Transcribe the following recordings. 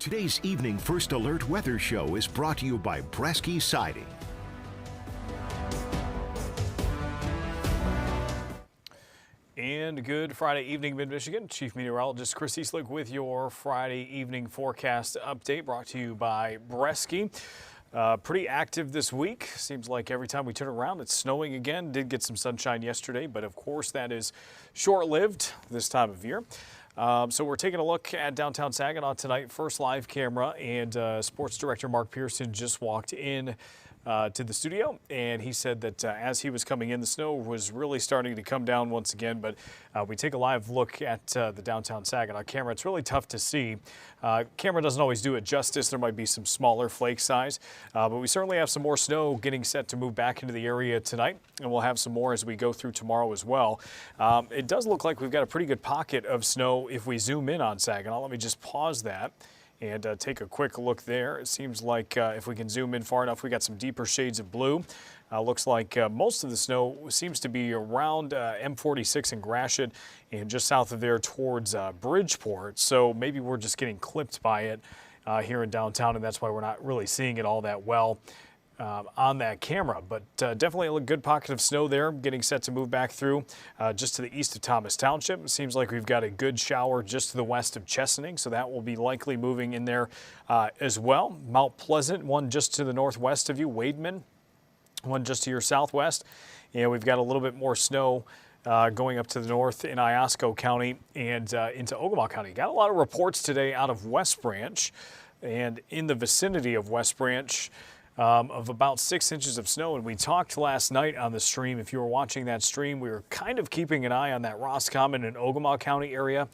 Today's Evening First Alert weather show is brought to you by Bresky Siding. And good Friday evening, Mid-Michigan. Chief Meteorologist Chris Eastlick with your Friday evening forecast update brought to you by Bresky. Pretty active this week. Seems like every time we turn around, it's snowing again. Did get some sunshine yesterday, but of course that is short-lived this time of year. So we're taking a look at downtown Saginaw tonight. First live camera, and sports director Mark Pearson just walked in to the studio, and he said that as he was coming in, the snow was really starting to come down once again. But we take a live look at the downtown Saginaw camera. It's really tough to see. Camera doesn't always do it justice. There might be some smaller flake size, but we certainly have some more snow getting set to move back into the area tonight, and we'll have some more as we go through tomorrow as well. It does look like we've got a pretty good pocket of snow if we zoom in on Saginaw. Let me just pause that and take a quick look there. It seems like if we can zoom in far enough, we got some deeper shades of blue. Looks like most of the snow seems to be around M46 and Gratiot and just south of there towards Bridgeport. So maybe we're just getting clipped by it here in downtown, and that's why we're not really seeing it all that well on that camera. But definitely a good pocket of snow there, getting set to move back through just to the east of Thomas Township. It seems like we've got a good shower just to the west of Chesaning, so that will be likely moving in there as well. Mount Pleasant, one just to the northwest of you. Wademan, one just to your southwest. And we've got a little bit more snow going up to the north in Iosco County and into Ogama County. Got a lot of reports today out of West Branch and in the vicinity of West Branch of about 6 inches of snow. And we talked last night on the stream. If you were watching that stream, we were kind of keeping an eye on that Roscommon and Ogama County area.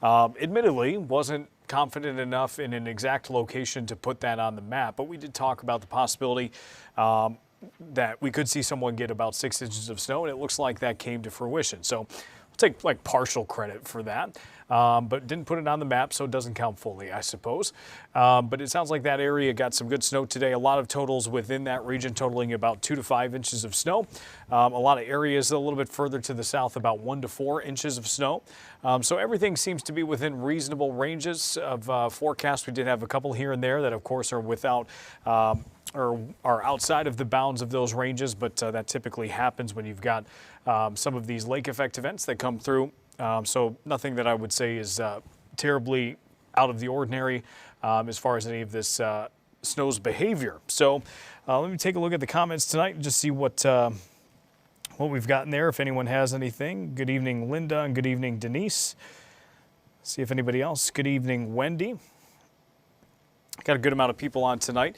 Admittedly, wasn't confident enough in an exact location to put that on the map, but we did talk about the possibility that we could see someone get about 6 inches of snow, and it looks like that came to fruition. So we'll take like partial credit for that. But didn't put it on the map, so it doesn't count fully, I suppose. But it sounds like that area got some good snow today. A lot of totals within that region totaling about 2 to 5 inches of snow. A lot of areas a little bit further to the south, about 1 to 4 inches of snow. So everything seems to be within reasonable ranges of forecast. We did have a couple here and there that, of course, are without or are outside of the bounds of those ranges, but that typically happens when you've got some of these lake effect events that come through. So nothing that I would say is terribly out of the ordinary as far as any of this snow's behavior. So let me take a look at the comments tonight and just see what we've got in there, if anyone has anything. Good evening, Linda, and good evening, Denise. See if anybody else. Good evening, Wendy. Got a good amount of people on tonight.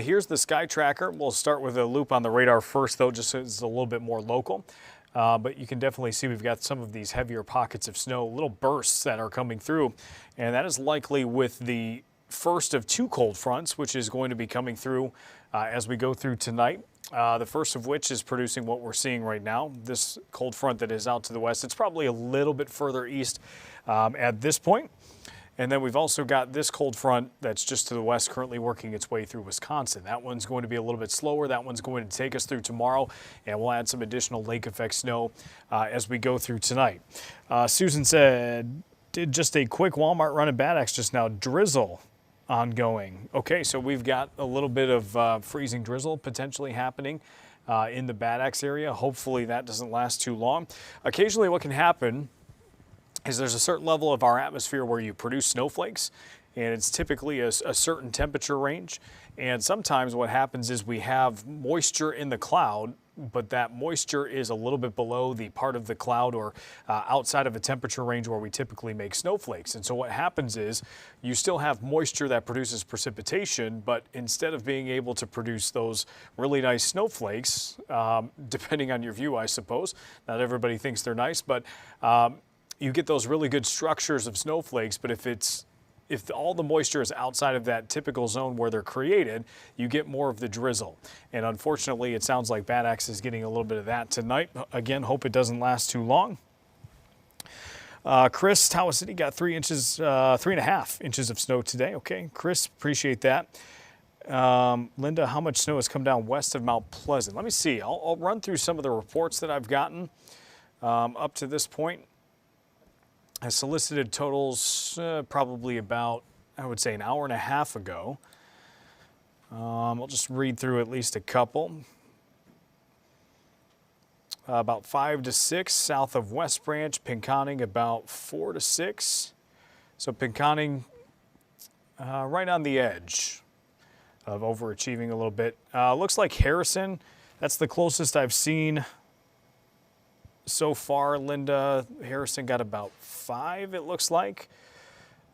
Here's the Sky Tracker. We'll start with a loop on the radar first, though, just so it's a little bit more local. But you can definitely see we've got some of these heavier pockets of snow, little bursts that are coming through. And that is likely with the first of 2 cold fronts, which is going to be coming through as we go through tonight. The first of which is producing what we're seeing right now. This cold front that is out to the west, it's probably a little bit further east at this point. And then we've also got this cold front that's just to the west currently working its way through Wisconsin. That one's going to be a little bit slower. That one's going to take us through tomorrow, and we'll add some additional lake effect snow as we go through tonight. Susan said, did just a quick Walmart run at Bad Axe just now. Drizzle ongoing. Okay, so we've got a little bit of freezing drizzle potentially happening in the Bad Axe area. Hopefully that doesn't last too long. Occasionally what can happen is there's a certain level of our atmosphere where you produce snowflakes, and it's typically a certain temperature range. And sometimes what happens is we have moisture in the cloud, but that moisture is a little bit below the part of the cloud or outside of a temperature range where we typically make snowflakes. And so what happens is you still have moisture that produces precipitation, but instead of being able to produce those really nice snowflakes, depending on your view, I suppose, not everybody thinks they're nice, but you get those really good structures of snowflakes. But if all the moisture is outside of that typical zone where they're created, you get more of the drizzle. And unfortunately, it sounds like Bad Axe is getting a little bit of that tonight. Again, hope it doesn't last too long. Chris, Tawa City got 3.5 inches of snow today. Okay, Chris, appreciate that. Linda, how much snow has come down west of Mount Pleasant? Let me see. I'll run through some of the reports that I've gotten up to this point. Solicited totals probably about I would say, an hour and a half ago. I'll just read through at least a couple. About 5 to 6 south of West Branch. Pinconning about 4 to 6. So Pinconning right on the edge of overachieving a little bit. Looks like Harrison, that's the closest I've seen so far. Linda, Harrison got about 5, it looks like.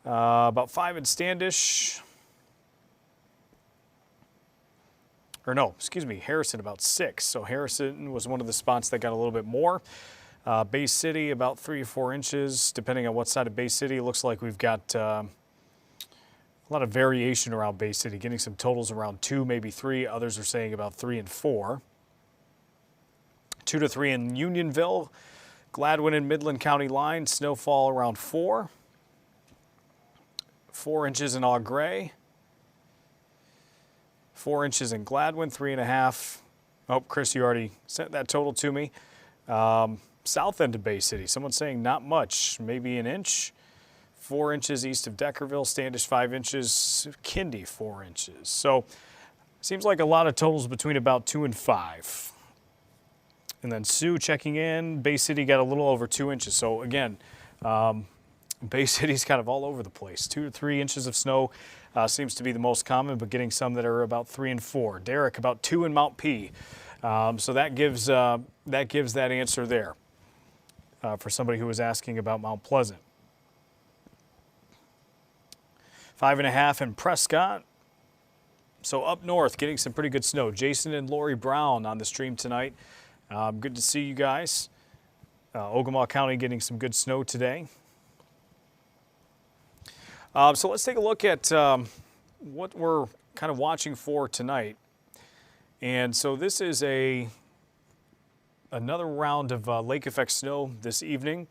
About 5 in Standish. Or no, excuse me, Harrison about 6. So Harrison was one of the spots that got a little bit more. Bay City about 3 or 4 inches, depending on what side of Bay City. It looks like we've got a lot of variation around Bay City, getting some totals around 2, maybe 3. Others are saying about 3 and 4. 2 to 3 in Unionville, Gladwin and Midland County line, snowfall around 4. 4 inches in Eau Gray. 4 inches in Gladwin, 3.5. Oh, Chris, you already sent that total to me. South end of Bay City, someone's saying not much, maybe an inch. 4 inches east of Deckerville, Standish 5 inches, Kindy 4 inches. So seems like a lot of totals between about 2 and 5. And then Sioux checking in, Bay City got a little over 2 inches. So again, Bay City's kind of all over the place. 2 to 3 inches of snow seems to be the most common, but getting some that are about 3 and 4. Derek, about 2 in Mount P. So that gives that answer there for somebody who was asking about Mount Pleasant. 5.5 in Prescott. So up north, getting some pretty good snow. Jason and Lori Brown on the stream tonight. Good to see you guys. Ogemaw County getting some good snow today. So let's take a look at what we're kind of watching for tonight. And so this is another round of lake effect snow this evening.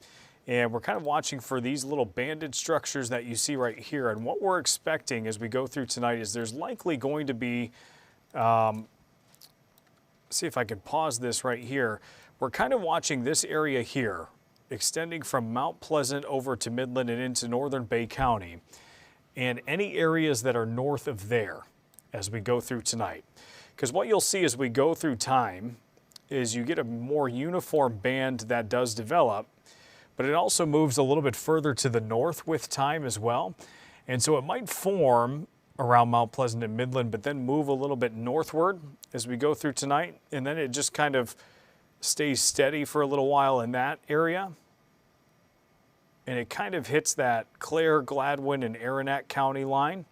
And we're kind of watching for these little banded structures that you see right here. And what we're expecting as we go through tonight is there's likely going to be, see if I can pause this right here. We're kind of watching this area here, extending from Mount Pleasant over to Midland and into northern Bay County, and any areas that are north of there as we go through tonight. Because what you'll see as we go through time is you get a more uniform band that does develop, but it also moves a little bit further to the north with time as well. And so it might form around Mount Pleasant and Midland, but then move a little bit northward as we go through tonight. And then it just kind of stays steady for a little while in that area. And it kind of hits that Clare, Gladwin, and Aranac County line.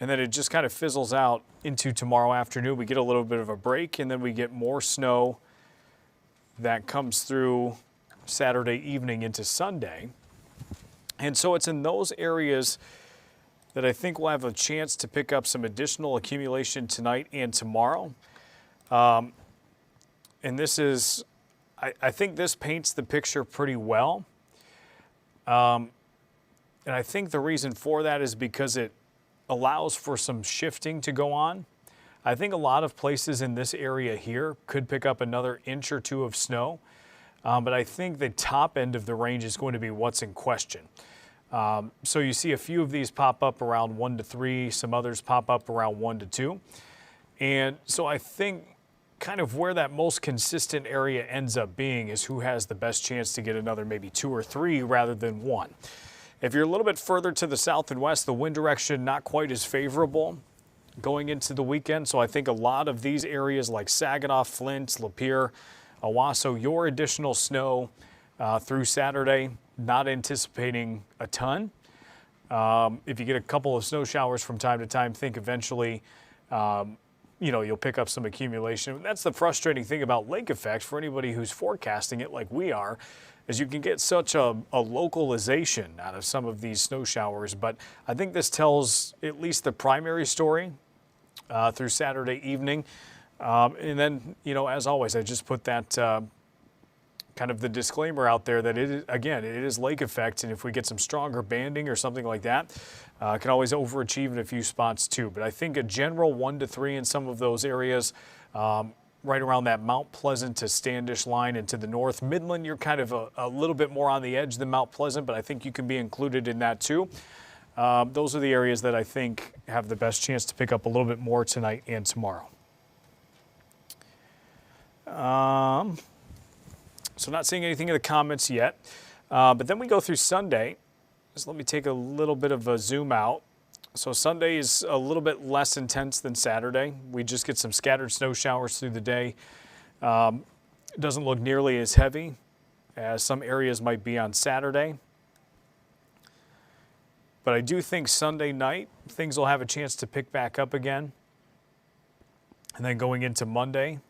And then it just kind of fizzles out into tomorrow afternoon. We get a little bit of a break, and then we get more snow that comes through Saturday evening into Sunday. And so it's in those areas that I think we'll have a chance to pick up some additional accumulation tonight and tomorrow. And this is, I think this paints the picture pretty well. And I think the reason for that is because it allows for some shifting to go on. I think a lot of places in this area here could pick up another inch or 2 of snow. But I think the top end of the range is going to be what's in question. So you see a few of these pop up around 1 to 3, some others pop up around 1 to 2. And so I think kind of where that most consistent area ends up being is who has the best chance to get another maybe 2 or 3 rather than 1. If you're a little bit further to the south and west, the wind direction not quite as favorable going into the weekend. So I think a lot of these areas like Saginaw, Flint, Lapeer, Owasso, your additional snow through Saturday, not anticipating a ton. If you get a couple of snow showers from time to time, think eventually, you'll pick up some accumulation. That's the frustrating thing about lake effects for anybody who's forecasting it like we are, is you can get such a localization out of some of these snow showers. But I think this tells at least the primary story through Saturday evening. And then, as always, I just put that kind of the disclaimer out there that it is lake effect. And if we get some stronger banding or something like that, can always overachieve in a few spots too. But I think a general 1 to 3 in some of those areas, right around that Mount Pleasant to Standish line and to the north. Midland, you're kind of a little bit more on the edge than Mount Pleasant, but I think you can be included in that too. Those are the areas that I think have the best chance to pick up a little bit more tonight and tomorrow. So not seeing anything in the comments yet. But then we go through Sunday. Just let me take a little bit of a zoom out. So Sunday is a little bit less intense than Saturday. We just get some scattered snow showers through the day. It doesn't look nearly as heavy as some areas might be on Saturday. But I do think Sunday night, things will have a chance to pick back up again. And then going into Monday,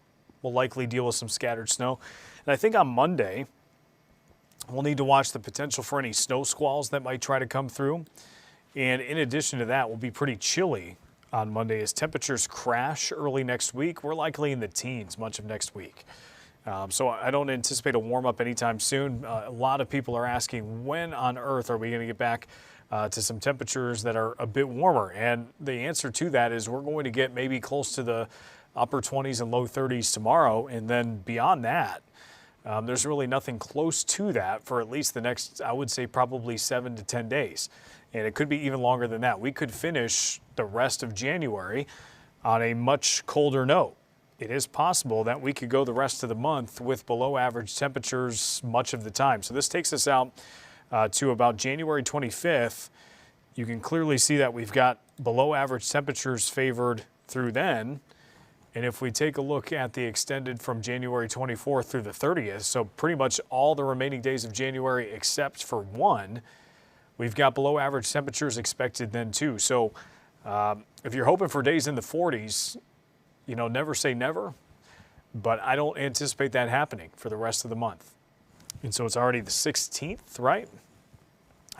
we'll likely deal with some scattered snow. And I think on Monday, we'll need to watch the potential for any snow squalls that might try to come through. And in addition to that, we'll be pretty chilly on Monday as temperatures crash early next week. We're likely in the teens much of next week. So I don't anticipate a warm up anytime soon. A lot of people are asking, when on earth are we going to get back to some temperatures that are a bit warmer? And the answer to that is we're going to get maybe close to the upper 20s and low 30s tomorrow. And then beyond that, there's really nothing close to that for at least the next, I would say, probably 7 to 10 days. And it could be even longer than that. We could finish the rest of January on a much colder note. It is possible that we could go the rest of the month with below average temperatures much of the time. So this takes us out to about January 25th. You can clearly see that we've got below average temperatures favored through then. And if we take a look at the extended from January 24th through the 30th, so pretty much all the remaining days of January except for one, we've got below average temperatures expected then too. So if you're hoping for days in the 40s, never say never, but I don't anticipate that happening for the rest of the month. And so it's already the 16th, right?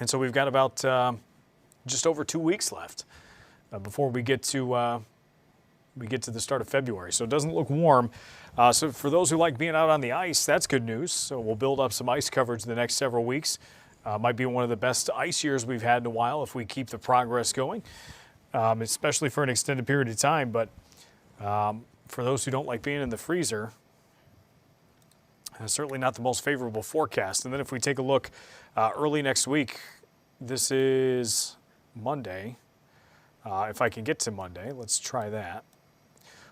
And so we've got about just over 2 weeks left before we get to the start of February. So it doesn't look warm. So for those who like being out on the ice, that's good news. So we'll build up some ice coverage the next several weeks. Might be one of the best ice years we've had in a while if we keep the progress going, especially for an extended period of time. But for those who don't like being in the freezer, certainly not the most favorable forecast. And then if we take a look early next week, this is Monday. If I can get to Monday, let's try that.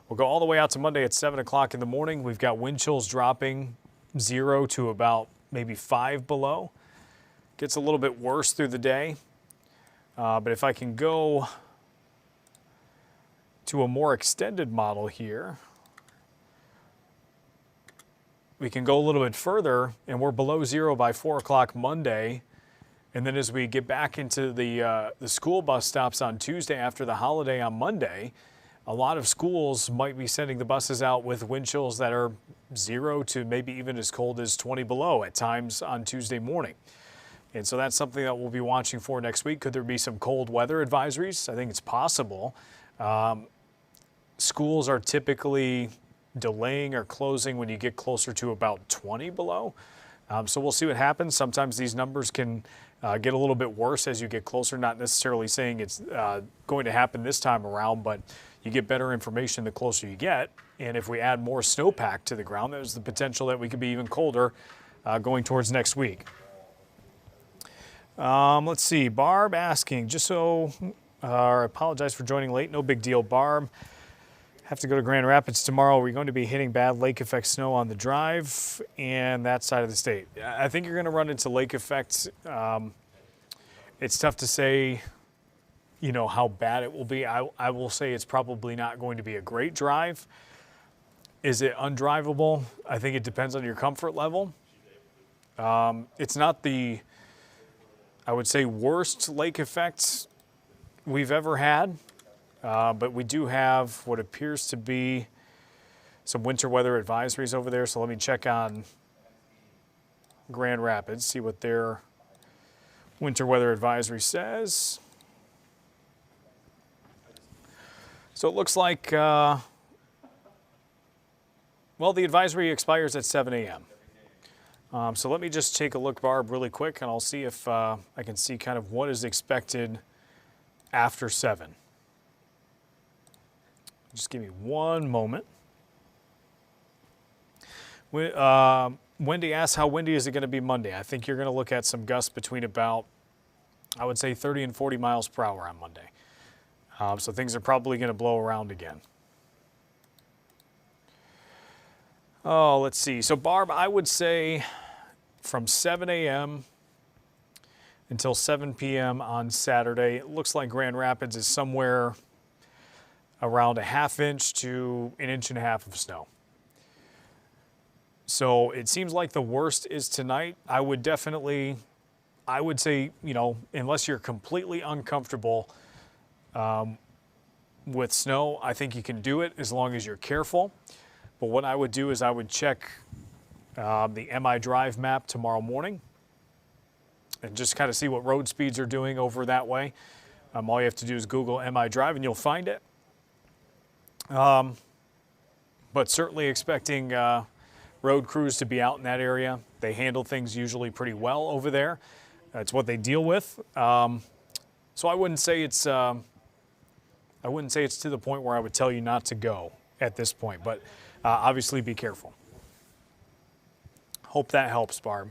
We'll go all the way out to Monday at 7 o'clock in the morning. We've got wind chills dropping 0 to about maybe 5 below. Gets a little bit worse through the day. But if I can go to a more extended model here, we can go a little bit further, and we're below 0 by 4 o'clock Monday. And then as we get back into the school bus stops on Tuesday after the holiday on Monday, a lot of schools might be sending the buses out with wind chills that are 0 to maybe even as cold as 20 below at times on Tuesday morning. And so that's something that we'll be watching for next week. Could there be some cold weather advisories? I think it's possible. Schools are typically delaying or closing when you get closer to about 20 below. So we'll see what happens. Sometimes these numbers can get a little bit worse as you get closer, not necessarily saying it's going to happen this time around, but you get better information the closer you get. And if we add more snowpack to the ground, there's the potential that we could be even colder going towards next week. Let's see, Barb asking, I apologize for joining late. No big deal, Barb. Have to go to Grand Rapids tomorrow. We're going to be hitting bad lake effect snow on the drive and that side of the state. I think you're going to run into lake effect. It's tough to say, how bad it will be. I will say it's probably not going to be a great drive. Is it undrivable? I think it depends on your comfort level. It's not the, I would say, worst lake effect we've ever had. But we do have what appears to be some winter weather advisories over there. So let me check on Grand Rapids, see what their winter weather advisory says. So it looks like, the advisory expires at 7 a.m. So let me just take a look, Barb, really quick, and I'll see if I can see kind of what is expected after 7. Just give me one moment. Wendy asks, how windy is it going to be Monday? I think you're going to look at some gusts between about I would say 30 and 40 miles per hour on Monday. So things are probably going to blow around again. Oh, let's see. So Barb, I would say from 7 a.m. until 7 p.m. on Saturday, it looks like Grand Rapids is somewhere around a ½ inch to 1.5 inches of snow. So it seems like the worst is tonight. I would say, unless you're completely uncomfortable with snow, I think you can do it as long as you're careful. But what I would do is I would check the MI Drive map tomorrow morning and just kind of see what road speeds are doing over that way. All you have to do is Google MI Drive and you'll find it. But certainly expecting road crews to be out in that area. They handle things usually pretty well over there. That's what they deal with. So I wouldn't say it's to the point where I would tell you not to go at this point, but obviously be careful. Hope that helps, Barb.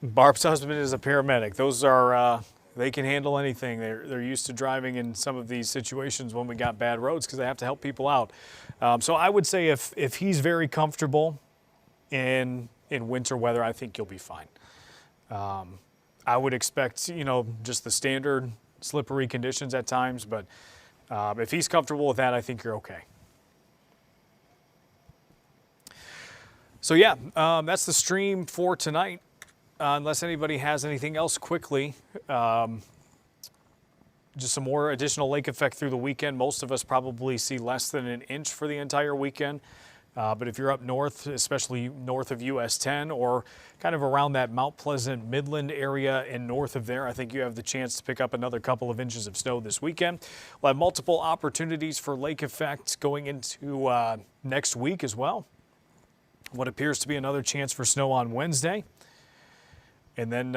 Barb's husband is a paramedic. Those are, they can handle anything. They're used to driving in some of these situations when we got bad roads because they have to help people out. So I would say if he's very comfortable in winter weather, I think you'll be fine. I would expect, just the standard slippery conditions at times, but if he's comfortable with that, I think you're okay. So yeah, that's the stream for tonight. Unless anybody has anything else quickly, just some more additional lake effect through the weekend. Most of us probably see less than 1 inch for the entire weekend. But if you're up north, especially north of US 10 or kind of around that Mount Pleasant Midland area and north of there, I think you have the chance to pick up another couple of inches of snow this weekend. We'll have multiple opportunities for lake effect going into next week as well. What appears to be another chance for snow on Wednesday. And then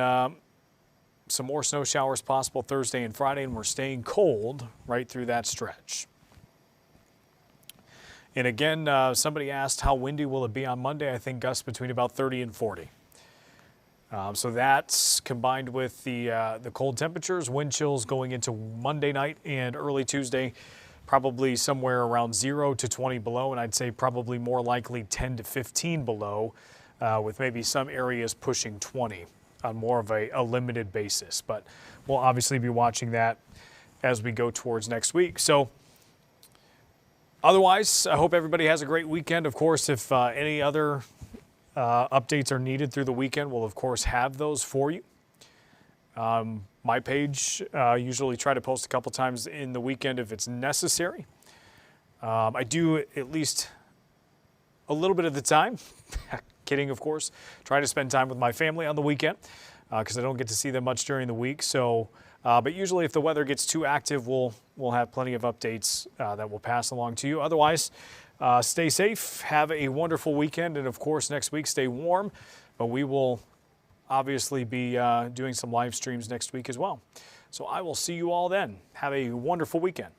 some more snow showers possible Thursday and Friday, and we're staying cold right through that stretch. And again, somebody asked how windy will it be on Monday. I think gusts between about 30 and 40. So that's combined with the cold temperatures, wind chills going into Monday night and early Tuesday, probably somewhere around 0 to 20 below, and I'd say probably more likely 10 to 15 below, with maybe some areas pushing 20 on more of a limited basis. But we'll obviously be watching that as we go towards next week. So otherwise, I hope everybody has a great weekend. Of course, if any other updates are needed through the weekend, we'll of course have those for you. My page, usually try to post a couple times in the weekend if it's necessary. I do at least a little bit of the time. Kidding, of course. Try to spend time with my family on the weekend because I don't get to see them much during the week. So, but usually if the weather gets too active, we'll have plenty of updates that we'll pass along to you. Otherwise, stay safe, have a wonderful weekend, and of course next week stay warm. But we will obviously be doing some live streams next week as well. So I will see you all then. Have a wonderful weekend.